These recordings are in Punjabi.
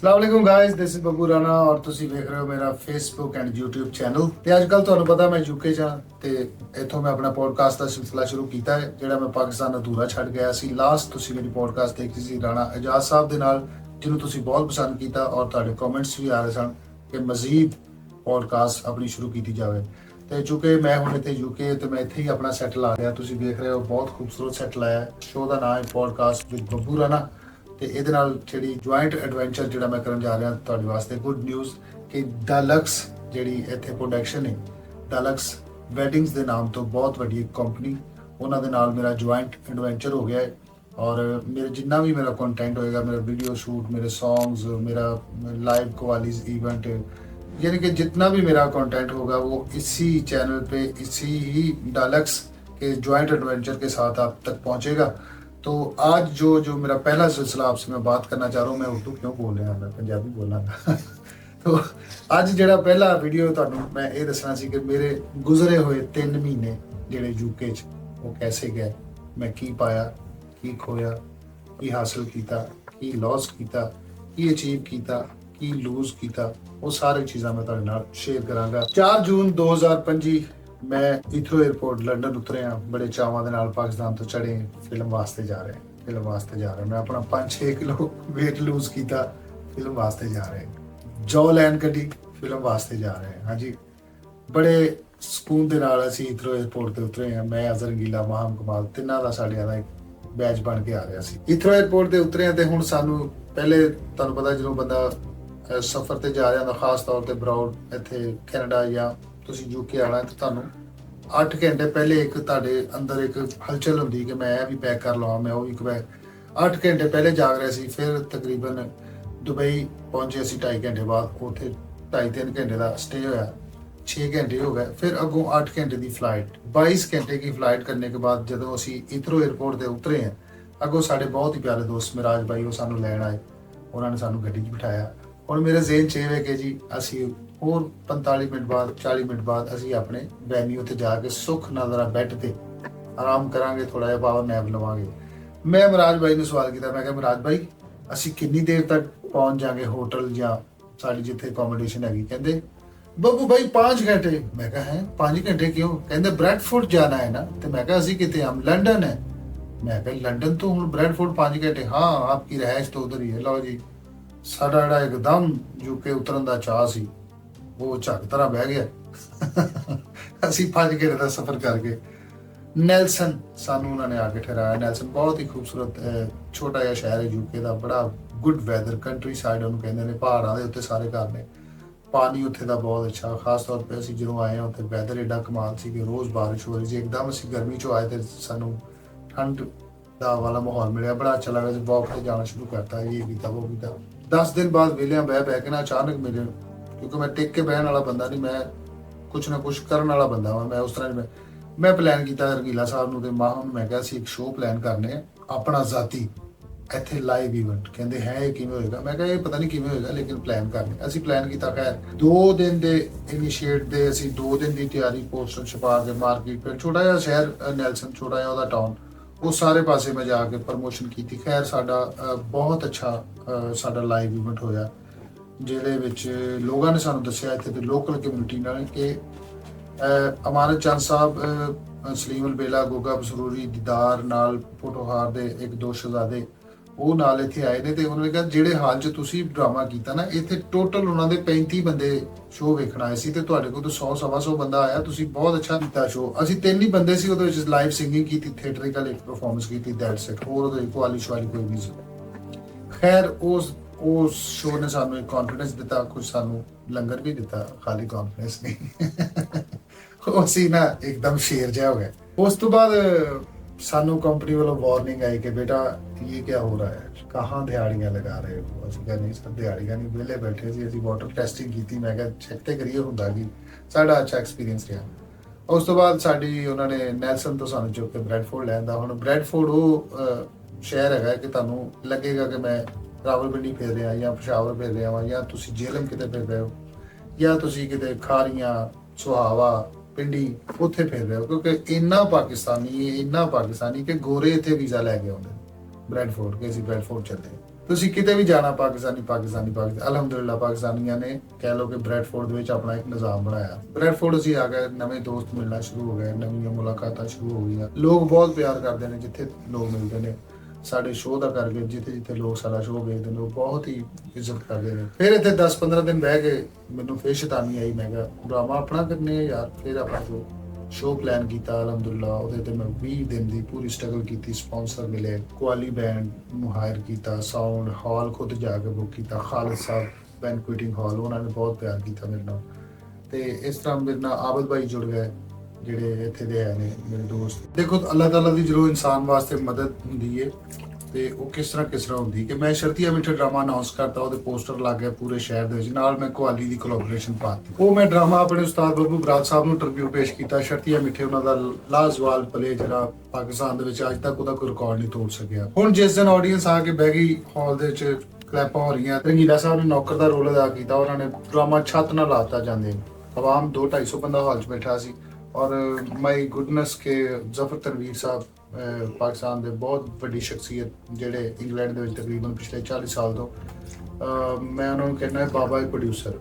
अस्सलाम guys, this is Babbu Rana ਔਰ ਤੁਸੀਂ ਵੇਖ ਰਹੇ ਹੋ ਮੇਰਾ ਫੇਸਬੁੱਕ ਐਂਡ YouTube ਚੈਨਲ। ਤੇ ਅੱਜ ਕੱਲ ਤੁਹਾਨੂੰ ਪਤਾ ਮੈਂ ਯੂਕੇ ਚ ਹਾਂ ਤੇ ਇੱਥੋਂ ਮੈਂ ਆਪਣਾ ਪੋਡਕਾਸਟ ਦਾ ਸਿਲਸਿਲਾ ਸ਼ੁਰੂ ਕੀਤਾ ਹੈ ਜਿਹੜਾ ਮੈਂ ਪਾਕਿਸਤਾਨ ਅਧੂਰਾ ਛੱਡ ਗਿਆ ਸੀ। ਲਾਸਟ ਤੁਸੀਂ ਮੇਰੀ ਪੋਡਕਾਸਟ ਦੇਖੀ ਸੀ ਰਾਣਾ ਇਜਾਜ਼ ਸਾਹਿਬ ਦੇ ਨਾਲ, ਜਿਹਨੂੰ ਤੁਸੀਂ ਬਹੁਤ ਪਸੰਦ ਕੀਤਾ ਔਰ ਤੁਹਾਡੇ ਕਮੈਂਟਸ ਵੀ ਆ ਰਹੇ ਸਨ ਕਿ ਮਜ਼ੀਦ ਪੋਡਕਾਸਟ ਆਪਣੀ ਸ਼ੁਰੂ ਕੀਤੀ ਜਾਵੇ। ਤੇ ਚੁੱਕੇ ਮੈਂ ਹੁਣ ਇੱਥੇ ਯੂਕੇ ਤੇ ਮੈਂ ਇੱਥੇ ਹੀ ਆਪਣਾ ਸੈਟਲ ਆ ਗਿਆ। ਤੁਸੀਂ ਦੇਖ ਰਹੇ ਹੋ ਬਹੁਤ ਖੂਬਸੂਰਤ ਸੈਟਲ ਆਇਆ। ਸ਼ੋਅ ਦਾ ਨਾਮ ਹੈ ਪੋਡਕਾਸਟ ਵਿਦ ਬੱਬੂ ਰਾਣਾ ਤੇ ਇਹਦੇ ਨਾਲ ਜਿਹੜੀ ਜੁਆਇੰਟ ਐਡਵੈਂਚਰ ਜਿਹੜਾ ਮੈਂ ਕਰਨ ਜਾ ਰਿਹਾ ਤੁਹਾਡੇ ਵਾਸਤੇ ਗੁੱਡ ਨਿਊਜ਼ ਕਿ ਡਲਕਸ ਜਿਹੜੀ ਇੱਥੇ ਪ੍ਰੋਡਕਸ਼ਨ ਹੈ, ਡਲਕਸ ਵੈਡਿੰਗਸ ਦੇ ਨਾਮ ਤੋਂ ਬਹੁਤ ਵੱਡੀ ਇੱਕ ਕੰਪਨੀ, ਉਹਨਾਂ ਦੇ ਨਾਲ ਮੇਰਾ ਜੁਆਇੰਟ ਐਡਵੈਂਚਰ ਹੋ ਗਿਆ ਹੈ। ਔਰ ਮੇਰੇ ਜਿੰਨਾ ਵੀ ਮੇਰਾ ਕੰਟੈਂਟ ਹੋਏਗਾ, ਮੇਰਾ ਵੀਡੀਓ ਸ਼ੂਟ, ਮੇਰੇ सॉन्ग्स, मेरा लाइव कवालीज इवेंट, यानी कि जितना भी मेरा कंटेंट होगा वो इसी चैनल पे इसी ही डलक्स के जॉइंट एडवेंचर के साथ आप तक पहुंचेगा। तो आज जो मेरा पहला सिलसिला आपसे मैं बात करना चाह रहा हूँ, मैं उर्दू क्यों बोल रहा मैं पंजाबी बोलना तो ਅੱਜ ਜਿਹੜਾ ਪਹਿਲਾ ਵੀਡੀਓ ਤੁਹਾਨੂੰ ਮੈਂ ਇਹ ਦੱਸਣਾ ਸੀ ਕਿ ਮੇਰੇ ਗੁਜ਼ਰੇ ਹੋਏ 3 ਮਹੀਨੇ ਜਿਹੜੇ ਯੂਕੇ 'ਚ ਉਹ ਕੈਸੇ ਗਏ, ਮੈਂ ਕੀ ਪਾਇਆ, ਕੀ ਖੋਇਆ, ਕੀ ਹਾਸਲ ਕੀਤਾ, ਕੀ ਲੌਸ ਕੀਤਾ, ਕੀ ਅਚੀਵ ਕੀਤਾ, ਕੀ ਲੂਜ਼ ਕੀਤਾ, ਉਹ ਸਾਰੀ ਚੀਜ਼ਾਂ ਮੈਂ ਤੁਹਾਡੇ ਨਾਲ ਸ਼ੇਅਰ ਕਰਾਂਗਾ। 4 ਜੂਨ 2025 ਮੈਂ ਈਥਰੋ 에ਅਰਪੋਰਟ ਲੰਡਨ ਉਤਰਿਆ, ਬੜੇ ਚਾਵਾਂ ਦੇ ਨਾਲ ਪਾਕਿਸਤਾਨ ਤੋਂ ਚੜੇ, ਫਿਲਮ ਵਾਸਤੇ ਜਾ ਰਹੇ ਮੈਂ ਆਪਣਾ 5-6 ਕਿਲੋ weight ਲੂਜ਼ ਕੀਤਾ, ਫਿਲਮ ਵਾਸਤੇ ਜਾ ਰਹੇ, ਜੌ ਲੈਨ ਕੱਢੀ, ਫਿਲਮ ਵਾਸਤੇ ਜਾ ਰਹੇ ਹਾਂ ਜੀ। ਬੜੇ ਸਕੂਨ ਦੇ ਨਾਲ ਅਸੀਂ ਈਥਰੋ 에ਅਰਪੋਰਟ ਤੇ ਉਤਰੇ ਹਾਂ। ਮੈਂ ਅਜ਼ਰ ਰੰਗੀਲਾ, ਮਾਹਮ ਕਮਾਲ, ਤਿੰਨਾਂ ਦਾ ਸਾਡਿਆਂ ਦਾ ਇੱਕ ਬੈਚ ਬਣ ਕੇ ਆ ਰਿਹਾ ਸੀ। ਈਥਰੋ 에ਅਰਪੋਰਟ ਤੇ ਉਤਰੇ ਤੇ ਹੁਣ ਸਾਨੂੰ ਪਹਿਲੇ ਤੁਹਾਨੂੰ ਪਤਾ ਜਦੋਂ ਬੰਦਾ ਸਫ਼ਰ ਤੇ ਜਾ ਰਿਹਾ ਹੁੰਦਾ, ਖਾਸ ਤੌਰ ਤੇ ਬਰਾਊਡ ਇੱਥੇ ਕੈਨੇਡਾ ਜਾਂ ਤੁਸੀਂ ਯੂਕੇ ਆਣਾ, ਤੇ ਤੁਹਾਨੂੰ 8 ਘੰਟੇ ਪਹਿਲੇ ਇੱਕ ਤੁਹਾਡੇ ਅੰਦਰ ਇੱਕ ਹਲਚਲ ਹੁੰਦੀ ਕਿ ਮੈਂ ਇਹ ਵੀ ਪੈਕ ਕਰ ਲਵਾਂ, ਮੈਂ ਉਹ ਵੀ ਪੈਕ। 8 ਘੰਟੇ ਪਹਿਲੇ ਜਾਗ ਰਹੇ ਸੀ। ਫਿਰ ਤਕਰੀਬਨ ਦੁਬਈ ਪਹੁੰਚੇ ਅਸੀਂ 2.5 ਘੰਟੇ ਬਾਅਦ। ਉੱਥੇ 2.5-3 ਘੰਟੇ ਦਾ ਸਟੇ ਹੋਇਆ, 6 घंटे हो गए। फिर अगों 8 घंटे की फ्लाइट, 22 घंटे की फ्लाइट करने के बाद जो असी ईथरो एयरपोर्ट से उतरे हैं, अगों साढ़े बहुत ही प्यारे दोस्त मिराज भाई वो सानू लैन आए, उन्होंने सानू गड्डी बिठाया। और मेरे जेहन च है कि जी असी होर 45 मिनट बाद 40 मिनट बाद असी अपने वैन्यू ते जाके सुख नादरा बैड ते आराम करांगे, थोड़ा जिहा पावर नैप लवांगे। मैं मिराज भाई ने सवाल किया, मैं कहा मिराज भाई असी कितनी देर तक पहुंच जाएंगे होटल या साडी जिथे अकोमोडेशन हैगी? कहंदे ਬੱਬੂ ਭਾਈ 5 घंटे। मैं कहा है 5 घंटे क्यों? कहते ब्रैडफोर्ड जाना है ना। तो मैं कहा असी कितने, हम लंडन है। मैं कहा लंडन तो हूँ ब्रैडफोर्ड 5 घंटे, हाँ आपकी रहायश तो उधर ही है। लो जी, साडा ਜਿਹੜਾ एकदम यूके उतरन ਦਾ ਚਾਹ ਸੀ ਉਹ ਝੱਗ ਤਰ੍ਹਾਂ ਬਹਿ ਗਿਆ। ਅਸੀਂ 5 ਘੰਟੇ ਦਾ ਸਫ਼ਰ ਕਰਕੇ ਨੈਲਸਨ ਸਾਨੂੰ ਉਹਨਾਂ ਨੇ ਆ ਕੇ ਠਹਿਰਾਇਆ। ਨੈਲਸਨ ਬਹੁਤ ਹੀ ਖੂਬਸੂਰਤ ਛੋਟਾ ਜਿਹਾ ਸ਼ਹਿਰ ਹੈ ਯੂਕੇ ਦਾ, ਬੜਾ ਗੁੱਡ ਵੈਦਰ, ਕੰਟਰੀ ਸਾਈਡ ਉਹਨੂੰ ਕਹਿੰਦੇ ਨੇ, ਪਹਾੜਾਂ ਦੇ ਉੱਤੇ ਸਾਰੇ ਘਰ ਨੇ, पानी उत्थे दा बहुत अच्छा। खास तौर पे असीं जदों आए उत्थे वैदर एडा कमाल सी कि रोज़ बारिश हो रही सी। एकदम असीं गर्मी चों आए तो सानू ठंड दा वाला माहौल मिलिया, बड़ा अच्छा लगा। वॉक पे जाना शुरू करता, ये कीता वो कीता। 10 दिन बाद वेलियां बह के ना अचानक मेरे, क्योंकि मैं टिक के बहन वाला बंदा नहीं, मैं कुछ ना कुछ करन वाला बंदा वां, मैं उस तरह मैं प्लान किया रंगीला साहब नूं ते माहम नूं, मैं कहा असीं एक शो प्लान करने अपना ज़ाती ਇੱਥੇ ਲਾਈਵ ਇਵੈਂਟ। ਕਹਿੰਦੇ ਹੈ ਇਹ ਕਿਵੇਂ ਹੋਏਗਾ? ਮੈਂ ਕਿਹਾ ਇਹ ਪਤਾ ਨਹੀਂ ਕਿਵੇਂ ਹੋਏਗਾ, ਲੇਕਿਨ ਪਲਾਨ ਕਰਨੇ। ਅਸੀਂ ਪਲਾਨ ਕੀਤਾ। ਖੈਰ 2 ਦਿਨ ਦੇ ਇਨੀਸ਼ੀਏਟ ਦੇ ਅਸੀਂ 2 ਦਿਨ ਦੀ ਤਿਆਰੀ, ਪੋਸਟਰ ਛਪਾ ਕੇ ਮਾਰਕੀਟ, ਫਿਰ ਛੋਟਾ ਜਿਹਾ ਸ਼ਹਿਰ ਨੈਲਸਨ, ਛੋਟਾ ਜਿਹਾ ਉਹਦਾ ਟਾਊਨ, ਉਹ ਸਾਰੇ ਪਾਸੇ ਮੈਂ ਜਾ ਕੇ ਪ੍ਰਮੋਸ਼ਨ ਕੀਤੀ। ਖੈਰ ਸਾਡਾ ਬਹੁਤ ਅੱਛਾ ਸਾਡਾ ਲਾਈਵ ਇਵੈਂਟ ਹੋਇਆ, ਜਿਹਦੇ ਵਿੱਚ ਲੋਕਾਂ ਨੇ ਸਾਨੂੰ ਦੱਸਿਆ ਇੱਥੇ ਦੇ ਲੋਕਲ ਕਮਿਊਨਿਟੀ ਨਾਲ ਕਿ ਅਮਾਨਤ ਚੰਦ ਸਾਹਿਬ, ਸਲੀਮ ਅਲਬੇਲਾ, ਗੋਗਾ ਬਸਰੂਰੀ, ਦੀਦਾਰ ਨਾਲ ਫੋਟੋਹਾਰ ਦੇ 1-2 ਸ਼ਹਜ਼ਾਦੇ ਉਹ ਨਾਲ ਇੱਥੇ ਆਏ ਨੇ। ਤੇ ਉਹਨਾਂ ਨੇ ਕਿਹਾ ਜਿਹੜੇ ਹਾਲ 'ਚ ਤੁਸੀਂ ਡਰਾਮਾ ਕੀਤਾ ਨਾ, ਇੱਥੇ ਟੋਟਲ ਉਹਨਾਂ ਦੇ 35 ਬੰਦੇ ਸ਼ੋਅ ਵੇਖਣ ਆਏ ਸੀ ਤੇ ਤੁਹਾਡੇ ਕੋਲ ਤਾਂ 100-125 ਬੰਦਾ ਆਇਆ, ਤੁਸੀਂ ਬਹੁਤ ਅੱਛਾ ਕੀਤਾ ਸ਼ੋਅ। ਅਸੀਂ 3 ਹੀ ਬੰਦੇ ਸੀ ਉਹਦੇ ਵਿੱਚ, ਲਾਈਵ ਸਿੰਗਿੰਗ ਕੀਤੀ, ਥੀਏਟਰਿਕਲ ਇੱਕ ਪਰਫਾਰਮੈਂਸ ਕੀਤੀ, ਦੈਟਸ ਇਟ। ਹੋਰ ਉਹਦੇ ਕੁਆਲੀ ਸ਼ਵਾਲੀ ਕੋਈ ਨਹੀਂ ਸੀ। ਖੈਰ ਉਸ ਸ਼ੋਅ ਨੇ ਸਾਨੂੰ ਇੱਕ ਕੌਨਫੀਡੈਂਸ ਦਿੱਤਾ, ਕੁਝ ਸਾਨੂੰ ਲੰਗਰ ਵੀ ਦਿੱਤਾ, ਖਾਲੀ ਕੌਨਫੀਡੈਂਸ ਨਹੀਂ। ਅਸੀਂ ਨਾ ਇੱਕਦਮ ਸ਼ੇਰ ਜਿਹਾ ਹੋ ਗਏ। ਉਸ ਤੋਂ ਬਾਅਦ ਸਾਨੂੰ ਕੰਪਨੀ ਵੱਲੋਂ ਵਾਰਨਿੰਗ ਆਈ ਕਿ ਬੇਟਾ ਇਹ ਕੀ ਹੋ ਰਿਹਾ ਹੈ, ਕਹਾਂ ਦਿਹਾੜੀਆਂ ਲਗਾ ਰਹੇ ਹੋ? ਅਸੀਂ ਕਿਹਾ ਨਹੀਂ ਸਰ, ਦਿਹਾੜੀਆਂ ਨਹੀਂ, ਵਿਹਲੇ ਬੈਠੇ ਸੀ। ਅਸੀਂ ਵਾਟਰ ਟੈਸਟਿੰਗ ਕੀਤੀ, ਮੈਂ ਕਿਹਾ ਚੈੱਕ ਤੇ ਕਰੀਏ ਹੁੰਦਾ ਕੀ। ਸਾਡਾ ਅੱਛਾ ਐਕਸਪੀਰੀਅੰਸ ਰਿਹਾ। ਉਸ ਤੋਂ ਬਾਅਦ ਸਾਡੀ ਉਹਨਾਂ ਨੇ ਨੈਲਸਨ ਤੋਂ ਸਾਨੂੰ ਚੁੱਕ ਕੇ ਬ੍ਰੈਡਫੋਰਡ ਲੈਣ ਦਾ। ਹੁਣ ਬ੍ਰੈਡਫੋਰਡ ਉਹ ਸ਼ਹਿਰ ਹੈਗਾ ਕਿ ਤੁਹਾਨੂੰ ਲੱਗੇਗਾ ਕਿ ਮੈਂ ਰਾਵਲਪਿੰਡੀ ਫਿਰ ਰਿਹਾ ਜਾਂ ਪਸ਼ਾਵਰ ਫਿਰ ਰਿਹਾ ਵਾਂ, ਜਾਂ ਤੁਸੀਂ ਜੇਲਮ ਕਿਤੇ ਫਿਰ ਰਹੇ ਹੋ, ਜਾਂ ਤੁਸੀਂ ਕਿਤੇ ਖਾਰੀਆਂ, ਸੁਹਾਵਾ, ਪਿੰਡੀ ਉੱਥੇ ਫਿਰ ਰਹੇ ਹੋ, ਕਿਉਂਕਿ ਇੰਨਾ ਪਾਕਿਸਤਾਨੀ ਕਿ ਗੋਰੇ ਇੱਥੇ ਵੀਜ਼ਾ ਲੈ ਕੇ ਆਉਂਦੇ ਬ੍ਰੈਡਫੋਰਡ, ਕਿ ਅਸੀਂ ਬ੍ਰੈਡਫੋਰਡ ਚੱਲੇ। ਤੁਸੀਂ ਕਿਤੇ ਵੀ ਜਾਣਾ ਪਾਕਿਸਤਾਨੀ ਅਲਹਮਦੁਲਿਲਾ ਪਾਕਿਸਤਾਨੀਆਂ ਨੇ ਕਹਿ ਲਓ ਕਿ ਬ੍ਰੈਡਫੋਰਡ ਦੇ ਵਿੱਚ ਆਪਣਾ ਇੱਕ ਨਿਜ਼ਾਮ ਬਣਾਇਆ। ਬ੍ਰੈਡਫੋਰਡ ਅਸੀਂ ਆ ਗਏ, ਨਵੇਂ ਦੋਸਤ ਮਿਲਣਾ ਸ਼ੁਰੂ ਹੋ ਗਏ, ਨਵੀਆਂ ਮੁਲਾਕਾਤਾਂ ਸ਼ੁਰੂ ਹੋ ਗਈਆਂ। ਲੋਕ ਬਹੁਤ ਪਿਆਰ ਕਰਦੇ ਨੇ ਜਿੱਥੇ ਲੋਕ ਮਿਲਦੇ ਨੇ। ਸਾਡੇ ਸ਼ੋਅ ਦਾ ਕਰਕੇ ਜਿੱਥੇ ਲੋਕ ਸਾਡਾ ਸ਼ੋਅ ਵੇਖਦੇ ਨੇ ਉਹ ਬਹੁਤ ਹੀ ਇੱਜ਼ਤ ਕਰਦੇ ਨੇ। ਫਿਰ ਇੱਥੇ 10-15 ਦਿਨ ਬਹਿ ਕੇ ਮੈਨੂੰ ਫਿਰ ਸ਼ੈਤਾਨੀ ਆਈ, ਮੈਂ ਕਿਹਾ ਡਰਾਮਾ ਆਪਣਾ ਕਰਨੇ ਆ ਯਾਰ। ਫਿਰ ਆਪਾਂ ਸ਼ੋਅ ਪਲਾਨ ਕੀਤਾ ਅਲਹਮਦੁਲਿਲਾ। ਉਹਦੇ ਤੇ ਮੈਂ 20 ਦਿਨ ਦੀ ਪੂਰੀ ਸਟਰਗਲ ਕੀਤੀ, ਸਪਾਂਸਰ ਮਿਲੇ, ਕੁਆਲੀ ਬੈਂਡ ਨੂੰ ਹਾਇਰ ਕੀਤਾ, ਸਾਊਂਡ ਹਾਲ ਖੁਦ ਜਾ ਕੇ ਬੁੱਕ ਕੀਤਾ, ਖਾਲਿਦ ਸਾਹਿਬ ਬੈਨਕੁਇਟਿੰਗ ਹਾਲ, ਉਹਨਾਂ ਨੇ ਬਹੁਤ ਪਿਆਰ ਕੀਤਾ ਮੇਰੇ ਨਾਲ। ਤੇ ਇਸ ਤਰ੍ਹਾਂ ਮੇਰੇ ਨਾਲ ਆਬਦ ਭਾਈ ਜੁੜ ਗਏ ਜਿਹੜੇ ਇੱਥੇ ਦੇ ਹੈ ਨੇ ਮੇਰੇ ਦੋਸਤ। ਦੇਖੋ ਅੱਲਾਹ ਤਾਲਾ ਦੀ ਜਦੋਂ ਇਨਸਾਨ ਵਾਸਤੇ ਮਦਦ ਹੁੰਦੀ ਹੈ ਤੇ ਉਹ ਕਿਸ ਤਰ੍ਹਾਂ ਹੁੰਦੀ ਕਿ ਮੈਂ ਸ਼ਰਤੀਆ ਮਿੱਠਾ ਡਰਾਮਾ ਅਨਾਉਂਸ ਕਰਤਾ, ਉਹਦੇ ਪੋਸਟਰ ਲੱਗ ਗਏ ਪੂਰੇ ਸ਼ਹਿਰ ਦੇ ਵਿੱਚ, ਨਾਲ ਮੈਂ ਕੁਆਲੀ ਦੀ ਕੋਲੈਬੋਰੇਸ਼ਨ ਪਾਤੀ। ਉਹ ਮੈਂ ਡਰਾਮਾ ਆਪਣੇ ਉਸਤਾਦ ਬੱਬੂ ਬਰਾੜ ਸਾਹਿਬ ਨੂੰ ਟ੍ਰਿਬਿਊਟ ਪੇਸ਼ ਕੀਤਾ। ਸ਼ਰਤੀਆ ਮਿੱਠੇ ਉਹਨਾਂ ਦਾ ਲਾਜਵਾਬ ਪਲੇ ਜਿਹੜਾ ਪਾਕਿਸਤਾਨ ਦੇ ਵਿੱਚ ਅੱਜ ਤੱਕ ਉਹਦਾ ਕੋਈ ਰਿਕਾਰਡ ਨਹੀਂ ਤੋੜ ਸਕਿਆ। ਹੁਣ ਜਿਸ ਦਿਨ ਆਡੀਅנס ਆ ਕੇ ਬਹਿ ਗਈ ਹਾਲ ਦੇ ਵਿੱਚ, ਕਲੈਪਾਂ ਹੋ ਰਹੀਆਂ, ਰੰਗੀਲਾ ਸਾਹਿਬ ਨੇ ਨੌਕਰ ਦਾ ਰੋਲ ਅਦਾ ਕੀਤਾ। ਉਹਨਾਂ ਨੇ ਡਰਾਮਾ ਛੱਤ ਨਾਲ ਲਾਤਾ ਜਾਂਦੇ ਆਵਾਮ 200-250 ਬੰਦਾ ਹਾਲ 'ਚ ਬੈਠਾ ਸੀ। ਔਰ ਮਾਈ ਗੁੱਡਨੈਸ ਕਿ ਜ਼ਫਰ ਤਨਵੀਰ ਸਾਹਿਬ ਪਾਕਿਸਤਾਨ ਦੇ ਬਹੁਤ ਵੱਡੀ ਸ਼ਖਸੀਅਤ ਜਿਹੜੇ ਇੰਗਲੈਂਡ ਦੇ ਵਿੱਚ ਤਕਰੀਬਨ ਪਿਛਲੇ 40 ਸਾਲ ਤੋਂ ਮੈਂ ਉਹਨਾਂ ਨੂੰ ਕਹਿੰਦਾ ਬਾਬਾ ਪ੍ਰੋਡਿਊਸਰ।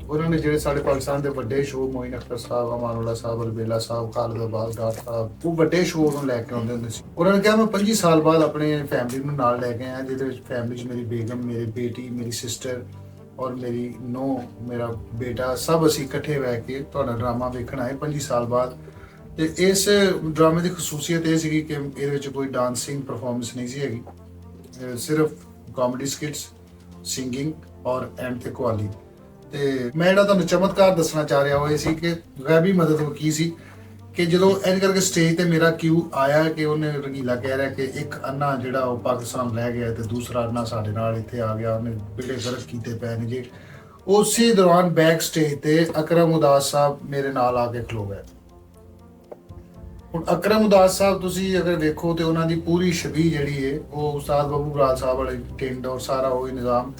ਉਹਨਾਂ ਨੇ ਜਿਹੜੇ ਸਾਡੇ ਪਾਕਿਸਤਾਨ ਦੇ ਵੱਡੇ ਸ਼ੋਅ ਮੋਇਨ ਅਖਤਰ ਸਾਹਿਬ, ਅਮਾਨੁੱਲਾ ਸਾਹਿਬ, ਅਲਬੇਲਾ ਸਾਹਿਬ, ਖਾਲਿਦ ਅਬਾਸ ਡਾਰ ਸਾਹਿਬ, ਉਹ ਵੱਡੇ ਸ਼ੋਅ ਨੂੰ ਲੈ ਕੇ ਆਉਂਦੇ ਹੁੰਦੇ ਸੀ। ਉਹਨਾਂ ਨੇ ਕਿਹਾ ਮੈਂ 25 ਸਾਲ ਬਾਅਦ ਆਪਣੇ ਫੈਮਿਲੀ ਨੂੰ ਨਾਲ ਲੈ ਕੇ ਆਇਆ, ਜਿਹਦੇ ਵਿੱਚ ਫੈਮਿਲੀ 'ਚ ਮੇਰੀ ਬੇਗਮ, ਮੇਰੀ ਬੇਟੀ, ਮੇਰੀ ਸਿਸਟਰ ਔਰ ਮੇਰੀ ਨੂੰਹ, ਮੇਰਾ ਬੇਟਾ, ਸਭ ਅਸੀਂ ਇਕੱਠੇ ਬਹਿ ਕੇ ਤੁਹਾਡਾ ਡਰਾਮਾ ਵੇਖਣ ਆਏ 25 ਸਾਲ ਬਾਅਦ। ਤੇ ਇਸ ਡਰਾਮੇ ਦੀ ਖਸੂਸੀਅਤ ਇਹ ਸੀਗੀ ਕਿ ਇਹਦੇ ਵਿੱਚ ਕੋਈ ਡਾਂਸਿੰਗ ਪਰਫਾਰਮੈਂਸ ਨਹੀਂ ਸੀ ਹੈਗੀ, ਸਿਰਫ ਕਾਮੇਡੀ ਸਕਿਟਸ, ਸਿੰਗਿੰਗ ਔਰ ਐਂਡ ਤੇ ਕੁਆਲੀ। ਤੇ ਮੈਂ ਜਿਹੜਾ ਤੁਹਾਨੂੰ ਚਮਤਕਾਰ ਦੱਸਣਾ ਚਾਹ ਰਿਹਾ ਉਹ ਇਹ ਸੀ ਕਿ ਗੈਬੀ ਮਦਦ ਉਹ ਕੀ ਸੀ ਕਿ ਜਦੋਂ ਇੰਜ ਕਰਕੇ ਸਟੇਜ ਤੇ ਮੇਰਾ ਕਿਊ ਆਇਆ ਕਿ ਉਹਨੇ ਰੰਗੀਲਾ ਕਹਿ ਰਿਹਾ ਕਿ ਇੱਕ ਅੰਨਾ ਜਿਹੜਾ ਉਹ ਪਾਕਿਸਤਾਨ ਰਹਿ ਗਿਆ ਤੇ ਦੂਸਰਾ ਅੰਨਾ ਸਾਡੇ ਨਾਲ ਇੱਥੇ ਆ ਗਿਆ, ਉਹਨੇ ਬੇੜੇ ਗਰਕ ਕੀਤੇ ਪਏ ਨੇ ਜੀ। ਉਸੇ ਦੌਰਾਨ ਬੈਕ ਸਟੇਜ ਤੇ ਅਕਰਮ ਉਦਾਸ ਸਾਹਿਬ ਮੇਰੇ ਨਾਲ ਆ ਕੇ ਖਲੋ ਗਏ। ਹੁਣ ਅਕਰਮ ਉਦਾਸ ਸਾਹਿਬ ਤੁਸੀਂ ਅਗਰ ਵੇਖੋ ਤੇ ਉਹਨਾਂ ਦੀ ਪੂਰੀ ਛਵੀ ਜਿਹੜੀ ਹੈ ਉਹ ਉਸਤਾਦ ਬੱਬੂ ਬਰਾੜ ਸਾਹਿਬ ਵਾਲੇ ਟਿੰਡ ਔਰ ਸਾਰਾ ਉਹ ਨਿਜ਼ਾਮ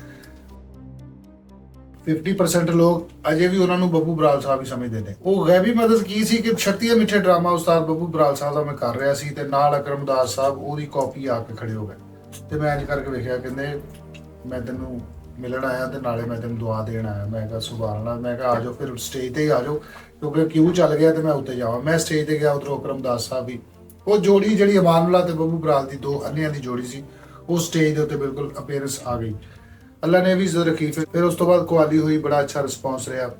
50% ਲੋਕ ਅਜੇ ਵੀ ਉਹਨਾਂ ਨੂੰ ਬੱਬੂ ਬਰਾੜ ਸਾਹਿਬ ਹੀ ਸਮਝਦੇ ਨੇ। ਉਹ ਗੈਬੀ ਮਦਦ ਕੀ ਸੀ ਕਿ ਸ਼ਰਤੀਆ ਮਿੱਠੇ ਡਰਾਮਾ ਉਸਤਾਦ ਬੱਬੂ ਬਰਾੜ ਸਾਹਿਬ ਦਾ ਮੈਂ ਕਰ ਰਿਹਾ ਸੀ ਤੇ ਨਾਲ ਅਕਰਮ ਉਦਾਸ ਸਾਹਿਬ ਉਹਦੀ ਕਾਪੀ ਆ ਕੇ ਖੜੇ ਹੋ ਗਏ। ਤੇ ਮੈਂ ਇੰਜ ਕਰਕੇ ਵੇਖਿਆ, ਕਹਿੰਦੇ ਮੈਂ ਤੈਨੂੰ ਮਿਲਣ ਆਇਆ ਤੇ ਨਾਲੇ ਮੈਂ ਤੈਨੂੰ ਦੁਆ ਦੇਣ ਆਇਆ। ਮੈਂ ਕਿਹਾ ਸੁਭਾਨ ਅੱਲਾਹ। ਮੈਂ ਕਿਹਾ ਆ ਜਾਓ ਫਿਰ ਸਟੇਜ ਤੇ ਹੀ ਆ ਜਾਓ, ਕਿਉਂਕਿ ਕਿਉਂ ਚੱਲ ਗਿਆ ਤੇ ਮੈਂ ਉੱਤੇ ਜਾਵਾਂ। ਮੈਂ ਸਟੇਜ ਤੇ ਗਿਆ, ਉਧਰੋਂ ਅਕਰਮ ਦਾਸ ਸਾਹਿਬ ਵੀ, ਉਹ ਜੋੜੀ ਜਿਹੜੀ ਅਮਾਨੁੱਲਾ ਤੇ ਬੱਬੂ ਬਰਾੜ ਦੀ ਦੋ ਅੰਨਿਆਂ ਦੀ ਜੋੜੀ ਸੀ, ਉਹ ਸਟੇਜ ਦੇ ਉੱਤੇ ਬਿਲਕੁਲ ਅਪੀਅਰੈਂਸ ਆ ਗਈ। ਅੱਲਾ ਨੇ ਵੀ ਇੱਜ਼ਤ ਰੱਖੀ। ਫਿਰ ਉਸ ਤੋਂ ਬਾਅਦ ਕੁਆਲੀ ਹੋਈ, ਬੜਾ ਅੱਛਾ ਰਿਸਪੌਂਸ ਰਿਹਾ।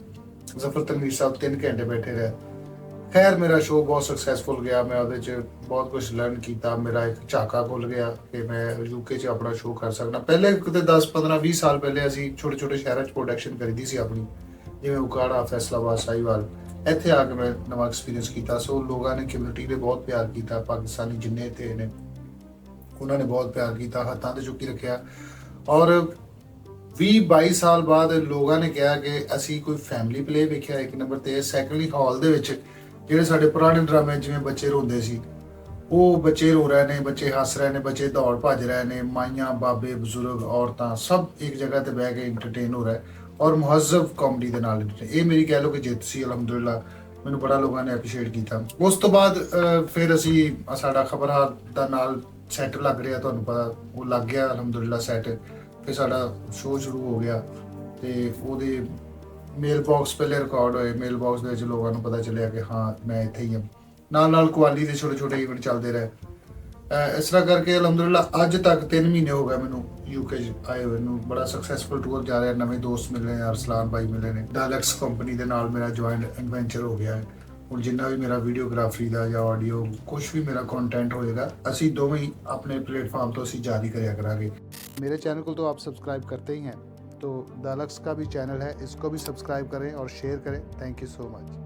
ਜ਼ਫਰ ਤਨਵੀਰ ਸਾਹਿਬ 3 ਘੰਟੇ ਬੈਠੇ ਰਹੇ। ਖੈਰ ਮੇਰਾ ਸ਼ੋਅ ਬਹੁਤ ਸਕਸੈਸਫੁਲ ਗਿਆ, ਮੈਂ ਉਹਦੇ 'ਚ ਬਹੁਤ ਕੁਝ ਲਰਨ ਕੀਤਾ। ਮੇਰਾ ਇੱਕ ਝਾਕਾ ਖੁੱਲ ਗਿਆ ਕਿ ਮੈਂ UK 'ਚ ਆਪਣਾ ਸ਼ੋਅ ਕਰ ਸਕਦਾ। ਪਹਿਲੇ ਕਿਤੇ 10-15-20 ਸਾਲ ਪਹਿਲੇ ਅਸੀਂ ਛੋਟੇ ਸ਼ਹਿਰਾਂ 'ਚ ਪ੍ਰੋਡਕਸ਼ਨ ਕਰੀਦੀ ਸੀ ਆਪਣੀ, ਜਿਵੇਂ ਉਕਾੜਾ, ਫੈਸਲਾਬਾਦ, ਸਾਹੀਵਾਲ। ਇੱਥੇ ਆ ਕੇ ਮੈਂ ਨਵਾਂ ਐਕਸਪੀਰੀਅੰਸ ਕੀਤਾ। ਸੋ ਲੋਕਾਂ ਨੇ, ਕਮਿਊਨਿਟੀ ਨੇ ਬਹੁਤ ਪਿਆਰ ਕੀਤਾ। ਪਾਕਿਸਤਾਨੀ ਜਿੰਨੇ ਇੱਥੇ ਨੇ ਉਹਨਾਂ ਨੇ ਬਹੁਤ ਪਿਆਰ ਕੀਤਾ, ਹੱਥਾਂ ਤੇ ਚੁੱਕੀ ਰੱਖਿਆ। ਔਰ 20-22 ਸਾਲ ਬਾਅਦ ਲੋਕਾਂ ਨੇ ਕਿਹਾ ਕਿ ਅਸੀਂ ਕੋਈ ਫੈਮਿਲੀ ਪਲੇ ਵੇਖਿਆ ਇੱਕ ਨੰਬਰ ਤੇ। ਸੈਕੰਡਲੀ ਹਾਲ ਦੇ ਵਿੱਚ ਜਿਹੜੇ ਸਾਡੇ ਪੁਰਾਣੇ ਡਰਾਮੇ ਜਿਵੇਂ ਬੱਚੇ ਰੋਂਦੇ ਸੀ, ਉਹ ਬੱਚੇ ਰੋ ਰਹੇ ਨੇ, ਬੱਚੇ ਹੱਸ ਰਹੇ ਨੇ, ਬੱਚੇ ਦੌੜ ਭੱਜ ਰਹੇ ਨੇ, ਮਾਈਆਂ, ਬਾਬੇ, ਬਜ਼ੁਰਗ, ਔਰਤਾਂ ਸਭ ਇੱਕ ਜਗ੍ਹਾ ਤੇ ਬਹਿ ਕੇ ਇੰਟਰਟੇਨ ਹੋ ਰਿਹਾ ਔਰ ਮੁਹੱਜ਼ਬ ਕਾਮੇਡੀ ਦੇ ਨਾਲ। ਇਹ ਮੇਰੀ ਕਹਿ ਲਓ ਕਿ ਜਿੱਤ ਸੀ ਅਲਹਮਦੁਲਿਲਾ। ਮੈਨੂੰ ਬੜਾ ਲੋਕਾਂ ਨੇ ਐਪਰੀਸ਼ੀਏਟ ਕੀਤਾ। ਉਸ ਤੋਂ ਬਾਅਦ ਫਿਰ ਅਸੀਂ ਸਾਡਾ ਖਬਰਹਾਰ ਦਾ ਨਾਲ ਸੈੱਟ ਲੱਗ ਰਿਹਾ, ਤੁਹਾਨੂੰ ਪਤਾ ਉਹ ਲੱਗ ਗਿਆ ਅਲਹਮਦੁਲਿਲਾ ਸੈੱਟ। ਫਿਰ ਸਾਡਾ ਸ਼ੋਅ ਸ਼ੁਰੂ ਹੋ ਗਿਆ ਤੇ ਉਹਦੇ ਮੇਲ ਬਾਕਸ ਪਹਿਲੇ ਰਿਕਾਰਡ ਹੋਏ। ਮੇਲ ਬਾਕਸ ਦੇ ਵਿੱਚ ਲੋਕਾਂ ਨੂੰ ਪਤਾ ਚੱਲਿਆ ਕਿ ਹਾਂ ਮੈਂ ਇੱਥੇ ਹੀ ਹਾਂ। ਨਾਲ ਕੁਆਲੀ ਦੇ ਛੋਟੇ ਇਵੈਂਟ ਚੱਲਦੇ ਰਹੇ। ਇਸ ਤਰ੍ਹਾਂ ਕਰਕੇ ਅਲਹਮਦੁਲਿਲਾ ਅੱਜ ਤੱਕ 3 ਮਹੀਨੇ ਹੋ ਗਏ ਮੈਨੂੰ UK 'ਚ ਆਏ ਹੋਏ ਨੂੰ। ਬੜਾ ਸਕਸੈਸਫੁਲ ਟੂਰ ਜਾ ਰਿਹਾ। ਨਵੇਂ ਦੋਸਤ ਮਿਲੇ ਨੇ, ਅਰਸਲਾਨ ਭਾਈ ਮਿਲੇ ਨੇ, ਡਾਇਲੈਕਸ ਕੰਪਨੀ ਦੇ ਨਾਲ ਮੇਰਾ ਜੁਆਇੰਟ ਐਡਵੈਂਚਰ ਹੋ ਗਿਆ ਹੈ। ਹੁਣ ਜਿੰਨਾ ਵੀ ਮੇਰਾ ਵੀਡੀਓਗ੍ਰਾਫੀ ਦਾ ਜਾਂ ਆਡੀਓ ਕੁਝ ਵੀ ਮੇਰਾ कंटेंट होएगा, ਅਸੀਂ ਦੋਵੇਂ ਹੀ ਆਪਣੇ प्लेटफॉर्म तो ਅਸੀਂ जारी करा करेंगे। मेरे चैनल को तो आप सब्सक्राइब करते ही हैं, तो डायलॉग्स का भी चैनल है, इसको भी सब्सक्राइब करें और शेयर करें। Thank you so much.